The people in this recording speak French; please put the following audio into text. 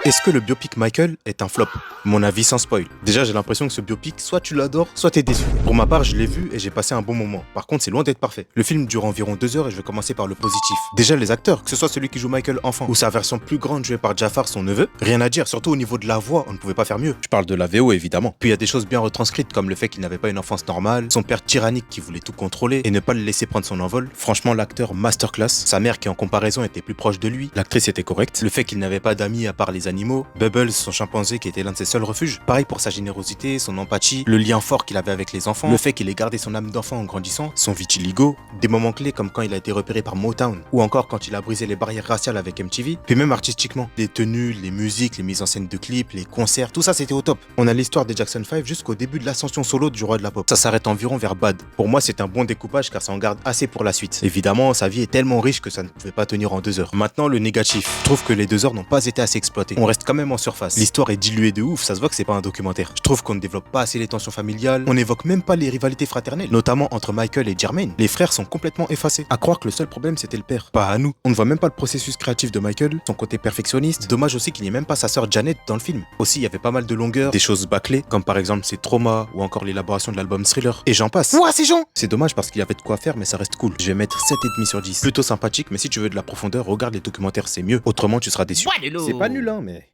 Est-ce que le biopic Michael est un flop? Mon avis sans spoil. Déjà, j'ai l'impression que ce biopic, soit tu l'adores, soit t'es déçu. Pour ma part, je l'ai vu et j'ai passé un bon moment. Par contre, c'est loin d'être parfait. Le film dure environ 2 heures et je vais commencer par le positif. Déjà, les acteurs, que ce soit celui qui joue Michael enfant ou sa version plus grande jouée par Jafar, son neveu, rien à dire, surtout au niveau de la voix, on ne pouvait pas faire mieux. Je parle de la VO évidemment. Puis il y a des choses bien retranscrites comme le fait qu'il n'avait pas une enfance normale, son père tyrannique qui voulait tout contrôler et ne pas le laisser prendre son envol. Franchement, l'acteur masterclass, sa mère qui en comparaison était plus proche de lui, l'actrice était correcte, le fait qu'il n'avait pas d'amis à part les animaux, Bubbles, son chimpanzé qui était l'un de ses seuls refuges. Pareil pour sa générosité, son empathie, le lien fort qu'il avait avec les enfants, le fait qu'il ait gardé son âme d'enfant en grandissant, son vitiligo, des moments clés comme quand il a été repéré par Motown, ou encore quand il a brisé les barrières raciales avec MTV, puis même artistiquement, les tenues, les musiques, les mises en scène de clips, les concerts, tout ça c'était au top. On a l'histoire des Jackson 5 jusqu'au début de l'ascension solo du roi de la pop. Ça s'arrête environ vers Bad. Pour moi c'est un bon découpage car ça en garde assez pour la suite. Évidemment, sa vie est tellement riche que ça ne pouvait pas tenir en 2 heures. Maintenant le négatif, je trouve que les 2 heures n'ont pas été assez exploitées. On reste quand même en surface. L'histoire est diluée de ouf, ça se voit que c'est pas un documentaire. Je trouve qu'on ne développe pas assez les tensions familiales, on n'évoque même pas les rivalités fraternelles, notamment entre Michael et Jermaine. Les frères sont complètement effacés. À croire que le seul problème c'était le père, pas à nous. On ne voit même pas le processus créatif de Michael, son côté perfectionniste. Dommage aussi qu'il n'y ait même pas sa sœur Janet dans le film. Aussi, il y avait pas mal de longueurs, des choses bâclées, comme par exemple ses traumas ou encore l'élaboration de l'album Thriller. Et j'en passe. Ouah, c'est Jean. C'est dommage parce qu'il y avait de quoi faire, mais ça reste cool. Je vais mettre 7,5 sur 10. Plutôt sympathique, mais si tu veux de la profondeur, regarde les documentaires, c'est mieux. Autrement, tu seras déçu. C'est pas nul, hein, mais.